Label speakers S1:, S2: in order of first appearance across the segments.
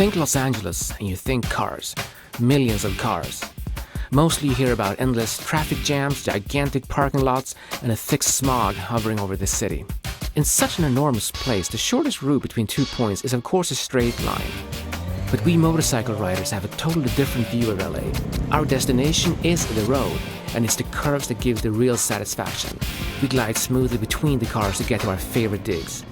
S1: think Los Angeles and you think cars. Millions of cars. Mostly you hear about endless traffic jams, gigantic parking lots, and a thick smog hovering over the city. In such an enormous place, the shortest route between 2 points is of course a straight line. But we motorcycle riders have a totally different view of LA. Our destination is the road, and it's the curves that give the real satisfaction. We glide smoothly between the cars to get to our favorite digs.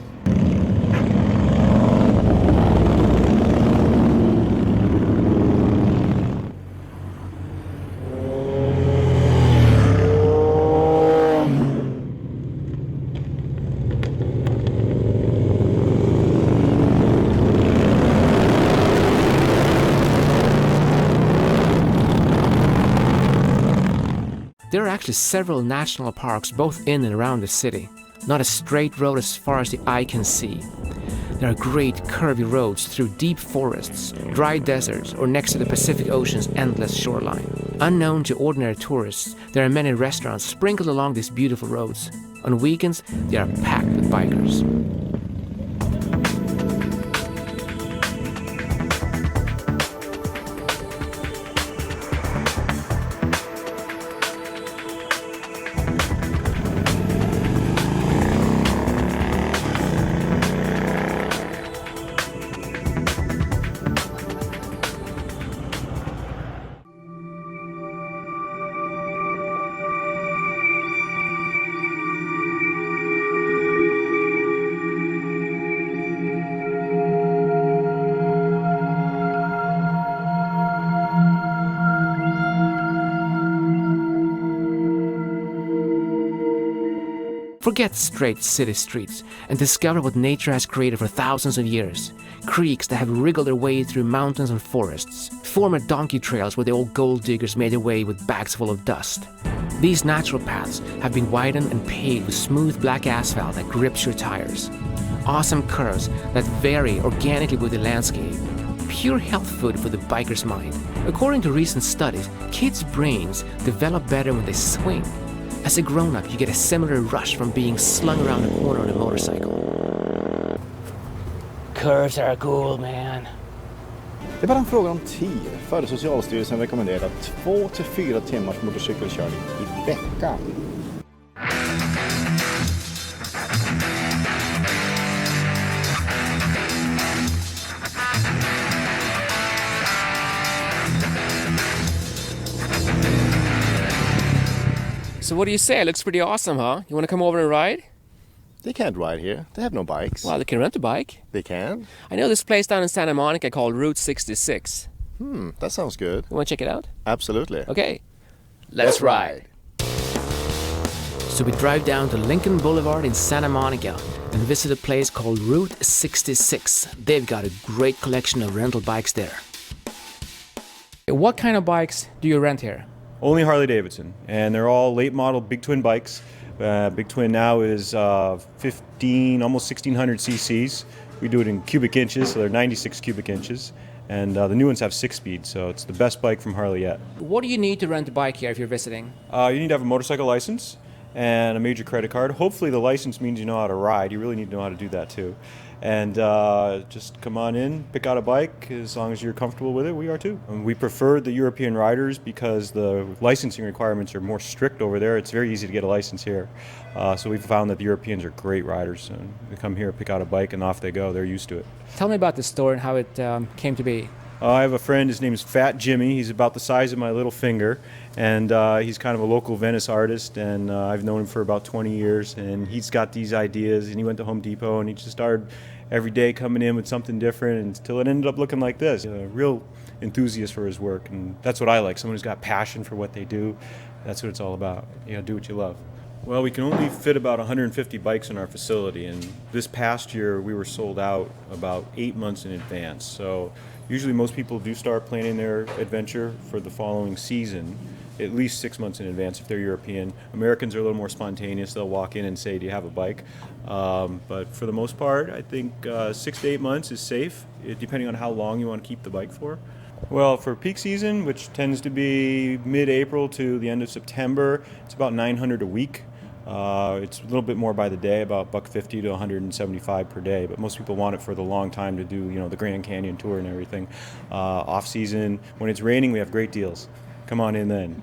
S1: There are actually several national parks both in and around the city. Not a straight road as far as the eye can see. There are great curvy roads through deep forests, dry deserts, or next to the Pacific Ocean's endless shoreline. Unknown to ordinary tourists, there are many restaurants sprinkled along these beautiful roads. On weekends, they are packed with bikers. Forget straight city streets and discover what nature has created for thousands of years. Creeks that have wriggled their way through mountains and forests. Former donkey trails where the old gold diggers made their way with bags full of dust. These natural paths have been widened and paved with smooth black asphalt that grips your tires. Awesome curves that vary organically with the landscape. Pure health food for the biker's mind. According to recent studies, kids' brains develop better when they swing. As a grown-up, you get a similar rush from being slung around the corner on a motorcycle. Curves are cool, man.
S2: Det är bara en fråga om tid före Socialstyrelsen rekommenderar 2 till 4 timmars motorcykelkörning i veckan.
S1: So what do you say? It looks pretty awesome, huh? You want to come over and ride?
S2: They can't ride here. They have no bikes.
S1: Well, they can rent a bike.
S2: They can?
S1: I know this place down in Santa Monica called Route 66.
S2: That sounds good.
S1: You want to check it out?
S2: Absolutely.
S1: Okay, let's ride. So we drive down to Lincoln Boulevard in Santa Monica and visit a place called Route 66. They've got a great collection of rental bikes there. What kind of bikes do you rent here?
S3: Only Harley Davidson, and they're all late model big twin bikes. Big twin now is 15, almost 1600 cc's. We do it in cubic inches, so they're 96 cubic inches. And the new ones have 6-speed, so it's the best bike from Harley yet.
S1: What do you need to rent a bike here if you're visiting?
S3: You need to have a motorcycle license and a major credit card. Hopefully the license means you know how to ride. You really need to know how to do that too. And just come on in, pick out a bike. As long as you're comfortable with it, we are too. And we prefer the European riders because the licensing requirements are more strict over there. It's very easy to get a license here. So we've found that the Europeans are great riders. And they come here, pick out a bike, and off they go. They're used to it.
S1: Tell me about the store and how it came to be.
S3: I have a friend, his name is Fat Jimmy. He's about the size of my little finger, and he's kind of a local Venice artist, and I've known him for about 20 years, and he's got these ideas, and he went to Home Depot, and he just started every day coming in with something different until it ended up looking like this. A real enthusiast for his work, and that's what I like, someone who's got passion for what they do. That's what it's all about. You know, do what you love. Well, we can only fit about 150 bikes in our facility, and this past year we were sold out about 8 months in advance. So usually most people do start planning their adventure for the following season at least 6 months in advance if they're European. Americans are a little more spontaneous. They'll walk in and say, do you have a bike? But for the most part, I think 6 to 8 months is safe, depending on how long you want to keep the bike for. Well, for peak season, which tends to be mid-April to the end of September, it's about 900 a week. It's a little bit more by the day, about $150 to $175 per day, but most people want it for the long time to do, the Grand Canyon tour and everything. Off season, when it's raining, we have great deals. Come on in then,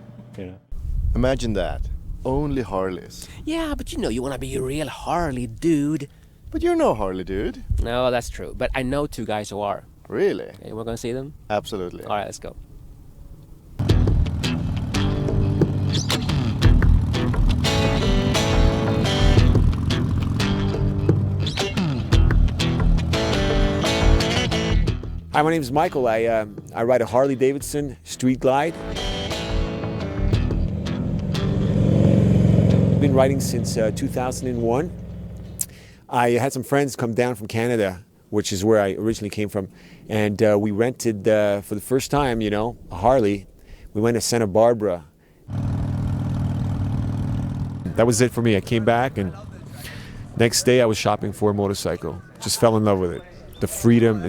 S2: Imagine that. Only Harleys.
S1: Yeah, but you want to be a real Harley dude.
S2: But you're no Harley dude.
S1: No, that's true. But I know two guys who are.
S2: Really?
S1: Okay, we're going to see them?
S2: Absolutely.
S1: All right, let's go.
S4: Hi, my name is Michael. I ride a Harley Davidson Street Glide. I've been riding since 2001. I had some friends come down from Canada, which is where I originally came from, and we rented, for the first time, a Harley. We went to Santa Barbara. That was it for me. I came back, and next day I was shopping for a motorcycle. Just fell in love with it. The freedom,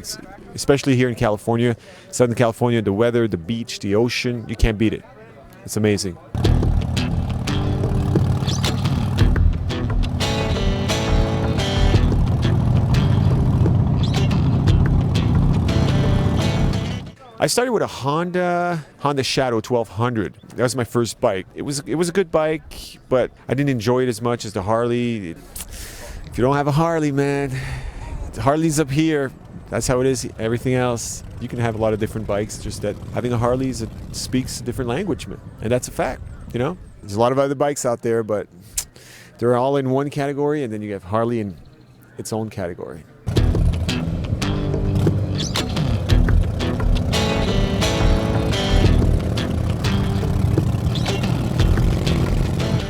S4: especially here in California, Southern California, the weather, the beach, the ocean, you can't beat it. It's amazing. I started with a Honda Shadow 1200. That was my first bike. It was a good bike, but I didn't enjoy it as much as the Harley. If you don't have a Harley, man, the Harley's up here. That's how it is. Everything else, you can have a lot of different bikes. Just that having a Harley speaks a different language, man, and that's a fact. There's a lot of other bikes out there, but they're all in one category, and then you have Harley in its own category.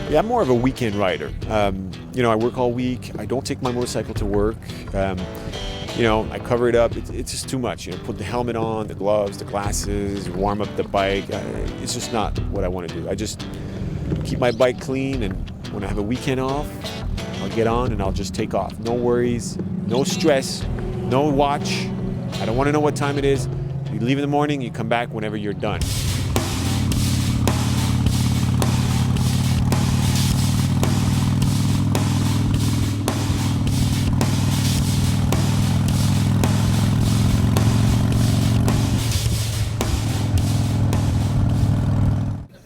S4: Yeah, I'm more of a weekend rider. I work all week. I don't take my motorcycle to work. I cover it up. It's just too much. Put the helmet on, the gloves, the glasses, warm up the bike. It's just not what I want to do. I just keep my bike clean, and when I have a weekend off, I'll get on and I'll just take off. No worries, no stress, no watch. I don't want to know what time it is. You leave in the morning, you come back whenever you're done.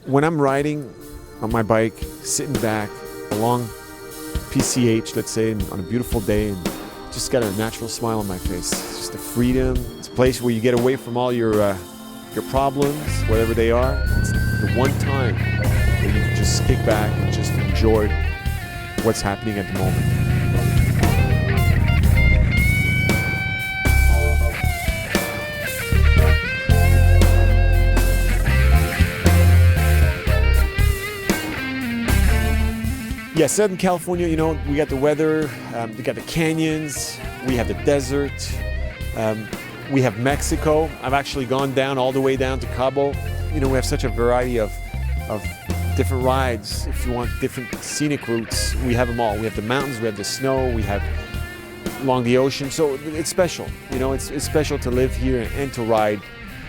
S4: When I'm riding on my bike, sitting back along PCH, let's say, on a beautiful day, and just got a natural smile on my face. It's just the freedom. It's a place where you get away from all your problems, whatever they are. It's the one time where you can just kick back and just enjoy what's happening at the moment. Yeah, Southern California, we got the weather, we got the canyons, we have the desert, we have Mexico. I've actually gone down all the way down to Cabo. We have such a variety of different rides. If you want different scenic routes, we have them all. We have the mountains, we have the snow, we have along the ocean. So it's special, it's special to live here and to ride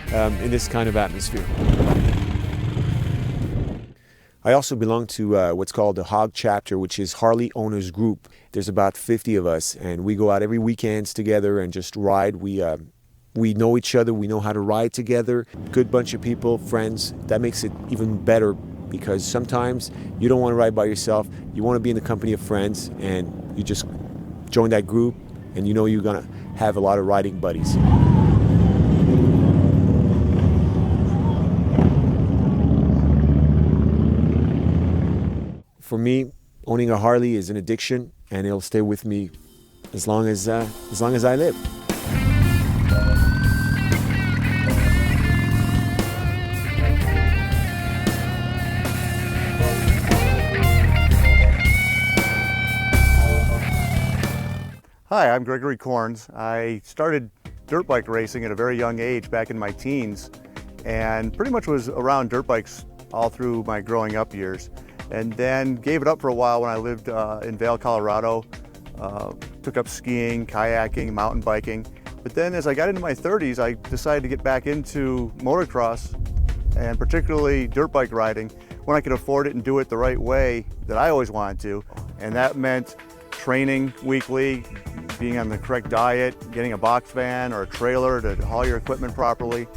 S4: in this kind of atmosphere. I also belong to what's called the HOG chapter, which is Harley Owners Group. There's about 50 of us, and we go out every weekends together and just ride. We know each other. We know how to ride together. Good bunch of people, friends. That makes it even better because sometimes you don't want to ride by yourself. You want to be in the company of friends, and you just join that group, and you're going to have a lot of riding buddies. For me, owning a Harley is an addiction, and it'll stay with me as long as I live.
S5: Hi, I'm Gregory Corns. I started dirt bike racing at a very young age back in my teens, and pretty much was around dirt bikes all through my growing up years. And then gave it up for a while when I lived in Vail, Colorado. Took up skiing, kayaking, mountain biking. But then as I got into my 30s, I decided to get back into motocross, and particularly dirt bike riding, when I could afford it and do it the right way that I always wanted to. And that meant training weekly, being on the correct diet, getting a box van or a trailer to haul your equipment properly,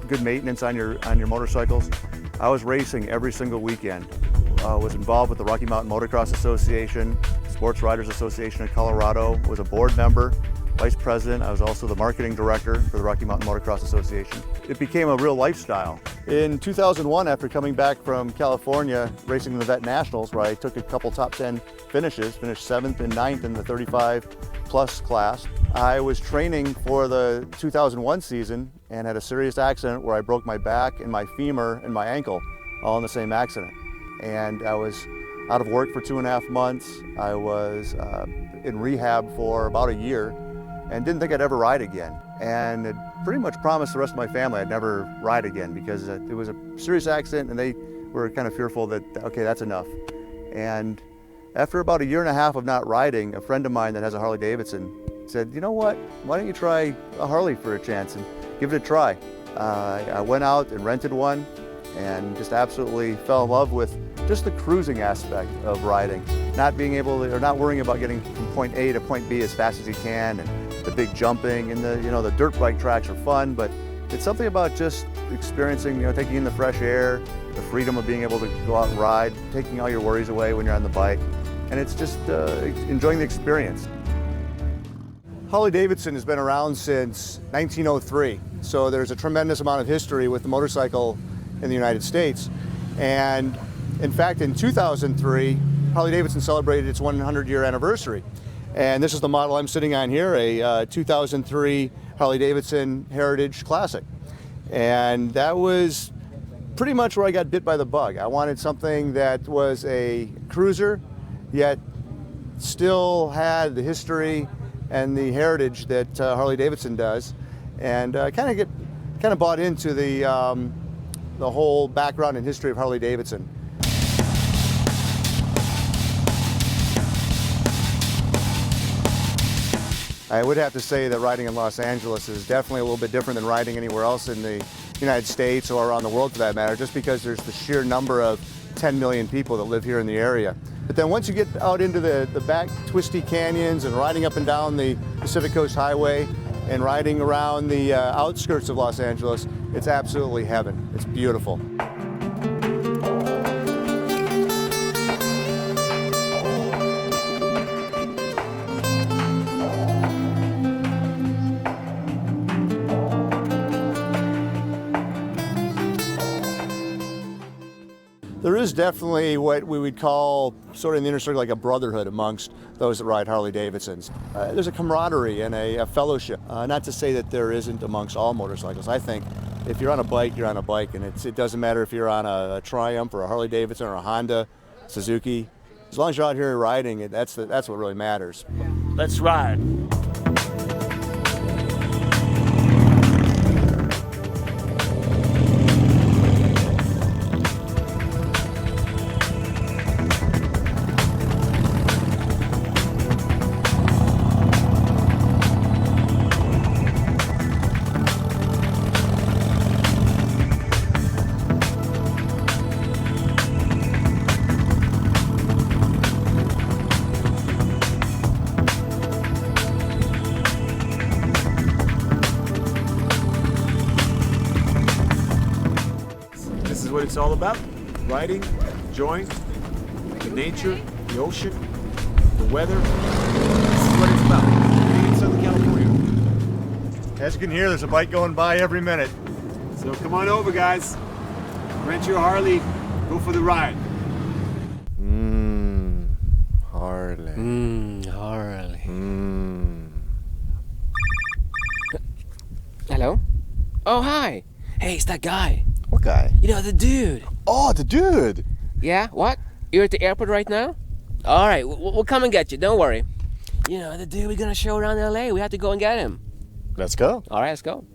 S5: good maintenance on your motorcycles. I was racing every single weekend. I was involved with the Rocky Mountain Motocross Association, Sports Riders Association of Colorado, was a board member, vice president. I was also the marketing director for the Rocky Mountain Motocross Association. It became a real lifestyle. In 2001, after coming back from California, racing in the Vet Nationals, where I took a couple top 10 finishes, finished 7th and 9th in the 35 plus class, I was training for the 2001 season and had a serious accident where I broke my back and my femur and my ankle all in the same accident. And I was out of work for 2.5 months. I was in rehab for about a year and didn't think I'd ever ride again. And it pretty much promised the rest of my family I'd never ride again because it was a serious accident and they were kind of fearful that, okay, that's enough. And after about 1.5 years of not riding, a friend of mine that has a Harley Davidson said, you know what, why don't you try a Harley for a chance and give it a try. I went out and rented one and just absolutely fell in love with just the cruising aspect of riding. Not being able to, or not worrying about getting from point A to point B as fast as you can, and the big jumping and the dirt bike tracks are fun, but it's something about just experiencing, taking in the fresh air, the freedom of being able to go out and ride, taking all your worries away when you're on the bike, and it's just enjoying the experience. Harley Davidson has been around since 1903, so there's a tremendous amount of history with the motorcycle in the United States. And in fact, in 2003, Harley Davidson celebrated its 100-year anniversary. And this is the model I'm sitting on here, a 2003 Harley Davidson Heritage Classic. And that was pretty much where I got bit by the bug. I wanted something that was a cruiser, yet still had the history and the heritage that Harley Davidson does. And kind of bought into the whole background and history of Harley Davidson. I would have to say that riding in Los Angeles is definitely a little bit different than riding anywhere else in the United States or around the world for that matter, just because there's the sheer number of 10 million people that live here in the area. But then once you get out into the back twisty canyons and riding up and down the Pacific Coast Highway and riding around the outskirts of Los Angeles, it's absolutely heaven. It's beautiful. There is definitely what we would call sort of in the inner circle like a brotherhood amongst those that ride Harley Davidsons. There's a camaraderie and a fellowship. Not to say that there isn't amongst all motorcycles. I think if you're on a bike, you're on a bike, and it doesn't matter if you're on a Triumph or a Harley Davidson or a Honda, Suzuki. As long as you're out here riding, that's what really matters.
S6: Let's ride.
S4: This is what it's all about. Riding, enjoying the nature, the ocean, the weather. This is what it's about. Being in Southern California.
S5: As you can hear, there's a bike going by every minute.
S4: So come on over, guys. Rent your Harley. Go for the ride.
S5: Harley.
S1: Harley. Hello? Oh, hi. Hey, it's that guy.
S2: What guy?
S1: The dude.
S2: Oh, the dude!
S1: Yeah, what? You're at the airport right now? All right, we'll come and get you. Don't worry. The dude we're gonna show around LA. We have to go and get him.
S2: Let's go.
S1: All right, let's go.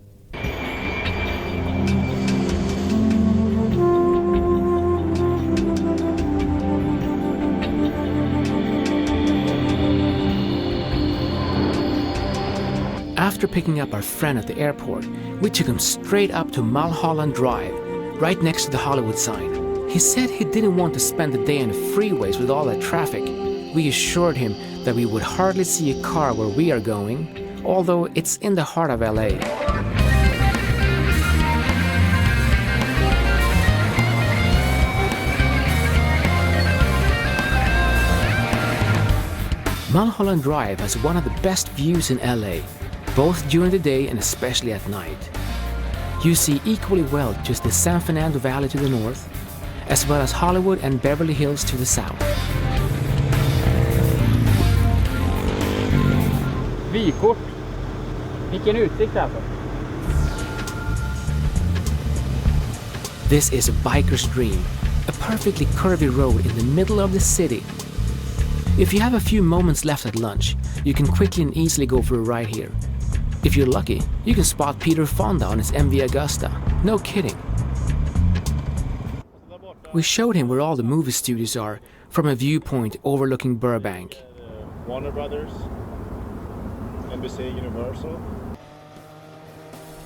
S1: After picking up our friend at the airport, we took him straight up to Mulholland Drive, right next to the Hollywood sign. He said he didn't want to spend the day on the freeways with all that traffic. We assured him that we would hardly see a car where we are going, although it's in the heart of LA. Mulholland Drive has one of the best views in LA, both during the day and especially at night. You see equally well just the San Fernando Valley to the north, as well as Hollywood and Beverly Hills to the south.
S6: Vykort. Vilken utsikt alltså.
S1: This is a biker's dream, a perfectly curvy road in the middle of the city. If you have a few moments left at lunch, you can quickly and easily go for a ride here. If you're lucky, you can spot Peter Fonda on his MV Agusta. No kidding. We showed him where all the movie studios are from a viewpoint overlooking Burbank.
S2: Warner Brothers, NBC Universal.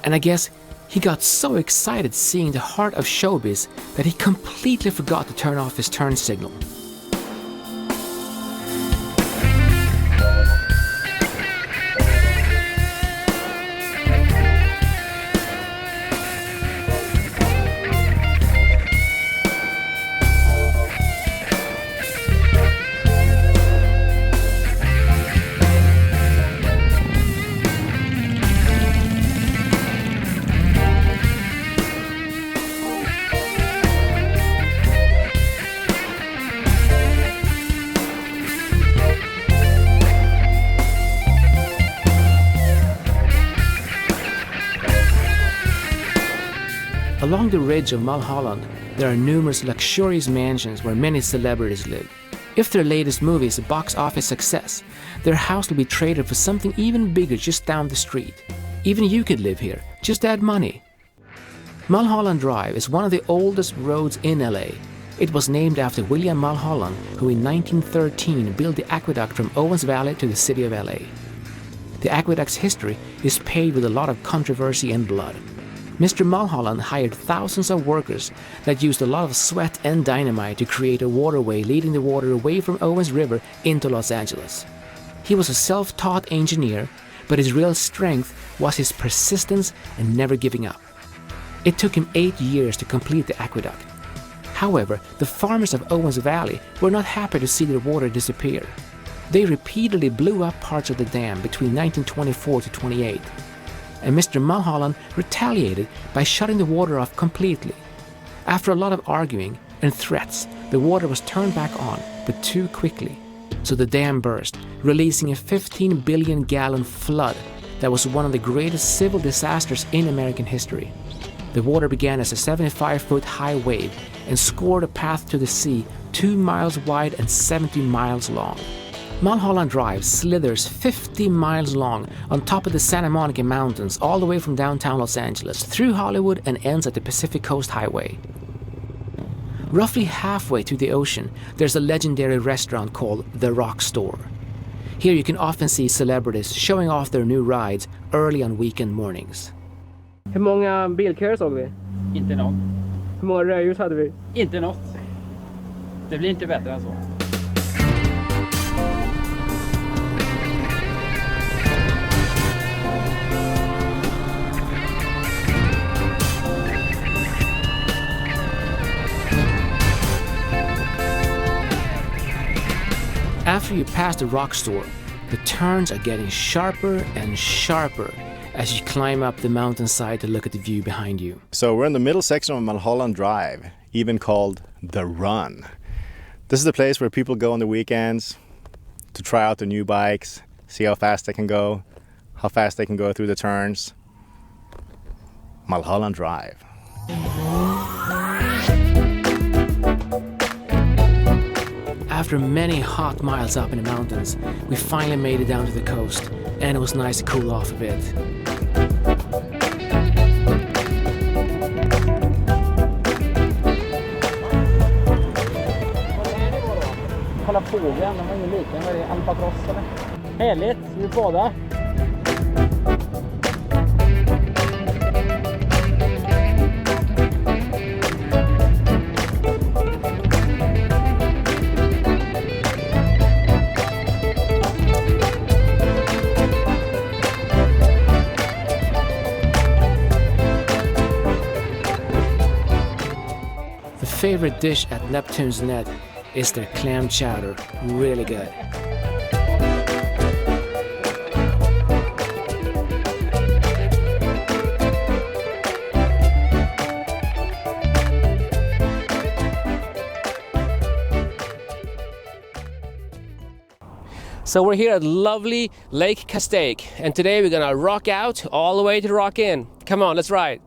S1: And I guess he got so excited seeing the heart of showbiz that he completely forgot to turn off his turn signal. Along the ridge of Mulholland, there are numerous luxurious mansions where many celebrities live. If their latest movie is a box office success, their house will be traded for something even bigger just down the street. Even you could live here, just add money. Mulholland Drive is one of the oldest roads in LA. It was named after William Mulholland, who in 1913 built the aqueduct from Owens Valley to the city of LA. The aqueduct's history is paved with a lot of controversy and blood. Mr. Mulholland hired thousands of workers that used a lot of sweat and dynamite to create a waterway leading the water away from Owens River into Los Angeles. He was a self-taught engineer, but his real strength was his persistence and never giving up. It took him 8 years to complete the aqueduct. However, the farmers of Owens Valley were not happy to see their water disappear. They repeatedly blew up parts of the dam between 1924 to 28. And Mr. Mulholland retaliated by shutting the water off completely. After a lot of arguing and threats, the water was turned back on, but too quickly. So the dam burst, releasing a 15 billion gallon flood that was one of the greatest civil disasters in American history. The water began as a 75-foot high wave and scored a path to the sea 2 miles wide and 70 miles long. Mulholland Drive slithers 50 miles long on top of the Santa Monica Mountains all the way from downtown Los Angeles through Hollywood and ends at the Pacific Coast Highway. Roughly halfway to the ocean, there's a legendary restaurant called The Rock Store. Here you can often see celebrities showing off their new rides early on weekend mornings.
S6: Hur många bilköer såg vi?
S7: Inte någon.
S6: Hur många rödljus hade vi?
S7: Inte något. Det blir inte bättre än så.
S1: After you pass the Rock Store, the turns are getting sharper and sharper as you climb up the mountainside to look at the view behind you.
S2: So we're in the middle section of Mulholland Drive, even called The Run. This is the place where people go on the weekends to try out the new bikes, see how fast they can go through the turns. Mulholland Drive.
S1: After many hot miles up in the mountains, we finally made it down to the coast, and it was nice to cool off a bit.
S6: Kolla fågeln, de var ingen liten. Vad är det? Albatross eller? Härligt, vi båda.
S1: The favorite dish at Neptune's Net is their clam chowder. Really good. So we're here at lovely Lake Castaic, and today we're gonna rock out all the way to the Rock Inn. Come on, let's ride.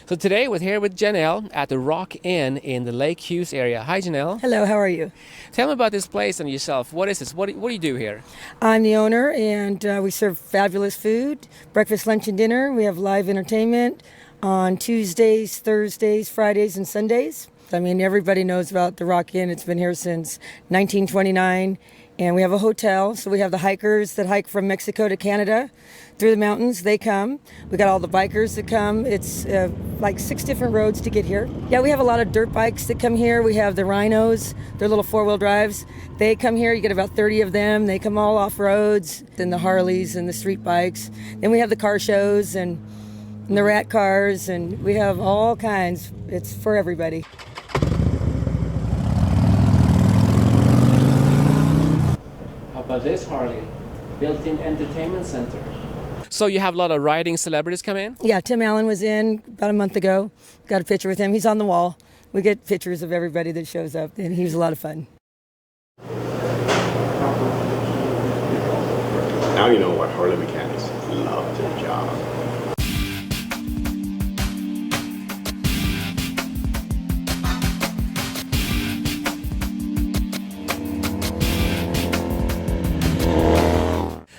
S1: So today we're here with Janelle at the Rock Inn in the Lake Hughes area. Hi Janelle.
S8: Hello, how are you?
S1: Tell me about this place and yourself. What is this? What do you do here?
S8: I'm the owner, and we serve fabulous food, breakfast, lunch, and dinner. We have live entertainment on Tuesdays, Thursdays, Fridays, and Sundays. I mean, everybody knows about the Rock Inn. It's been here since 1929. And we have a hotel, so we have the hikers that hike from Mexico to Canada through the mountains. They come. We got all the bikers that come. It's like 6 different roads to get here. Yeah, we have a lot of dirt bikes that come here. We have the Rhinos, they're little 4-wheel drives. They come here, you get about 30 of them. They come all off roads, then the Harleys and the street bikes. Then we have the car shows and the rat cars, and we have all kinds. It's for everybody.
S1: About this Harley, built-in entertainment center. So you have a lot of riding celebrities come in?
S8: Yeah, Tim Allen was in about a month ago. Got a picture with him. He's on the wall. We get pictures of everybody that shows up, and he was a lot of fun.
S2: Now you know why Harley mechanics love their job.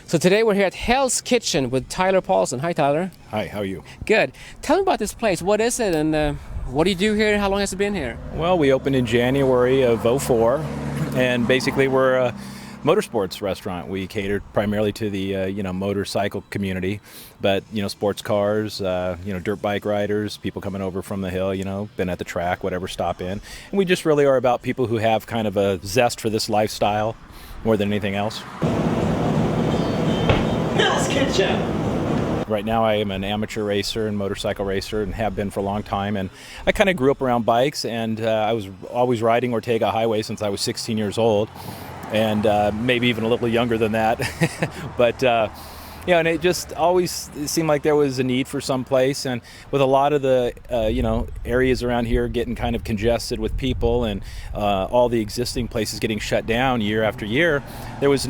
S1: So today we're here at Hell's Kitchen with Tyler Paulson. Hi Tyler.
S9: Hi, how are you?
S1: Good. Tell me about this place. What is it and what do you do here? How long has it been here?
S9: Well, we opened in January of '04, and basically we're a motorsports restaurant. We cater primarily to the motorcycle community, but sports cars, dirt bike riders, people coming over from the hill, been at the track, whatever, stop in. And we just really are about people who have kind of a zest for this lifestyle more than anything else.
S6: Hell's Kitchen!
S9: Right now I am an amateur racer and motorcycle racer and have been for a long time, and I kind of grew up around bikes, and I was always riding Ortega Highway since I was 16 years old, and maybe even a little younger than that. But and it just always seemed like there was a need for some place, and with a lot of the areas around here getting kind of congested with people and all the existing places getting shut down year after year, there was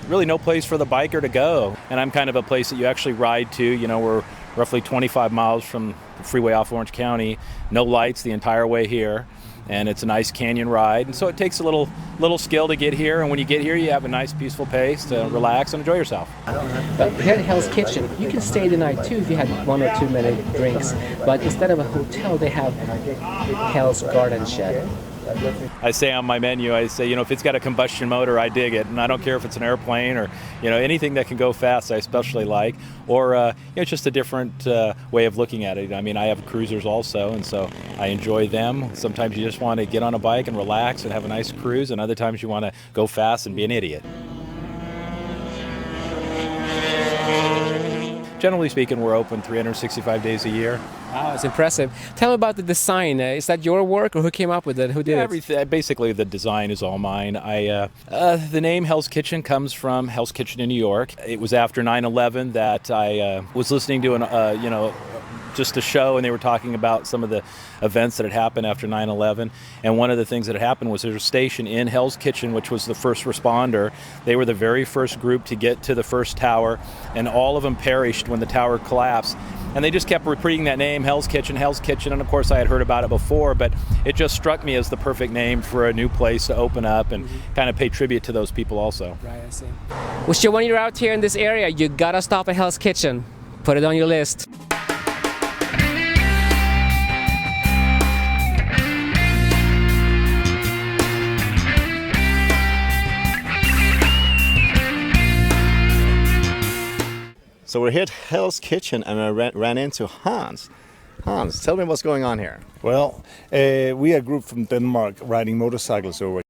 S9: really no place for the biker to go. And I'm kind of a place that you actually ride to. We're roughly 25 miles from the freeway off Orange County, no lights the entire way here, and it's a nice canyon ride. And so it takes a little skill to get here, and when you get here you have a nice peaceful pace to relax and enjoy yourself.
S1: But here at Hell's Kitchen, you can stay the night too if you had 1 or 2 minute drinks, but instead of a hotel they have Hell's Garden Shed.
S9: I say on my menu, I say, if it's got a combustion motor, I dig it. And I don't care if it's an airplane or, anything that can go fast, I especially like. Or, it's just a different way of looking at it. I mean, I have cruisers also, and so I enjoy them. Sometimes you just want to get on a bike and relax and have a nice cruise, and other times you want to go fast and be an idiot. generally speaking, we're open 365 days a year.
S1: Wow, it's impressive. Tell me about the design. Is that your work, or who came up with it? Who did it?
S9: Everything. Basically, the design is all mine. The name Hell's Kitchen comes from Hell's Kitchen in New York. It was after 9/11 that I was listening to just a show, and they were talking about some of the events that had happened after 9/11. And one of the things that had happened was there was a station in Hell's Kitchen, which was the first responder. They were the very first group to get to the first tower, and all of them perished when the tower collapsed. And they just kept repeating that name, Hell's Kitchen, Hell's Kitchen. And of course, I had heard about it before, but it just struck me as the perfect name for a new place to open up and kind of pay tribute to those people also.
S1: Right, I see. Well, so when you're out here in this area, you gotta stop at Hell's Kitchen. Put it on your list.
S2: So we're here at Hell's Kitchen, and I ran into Hans. Hans, tell me what's going on here.
S10: Well, we are a group from Denmark riding motorcycles over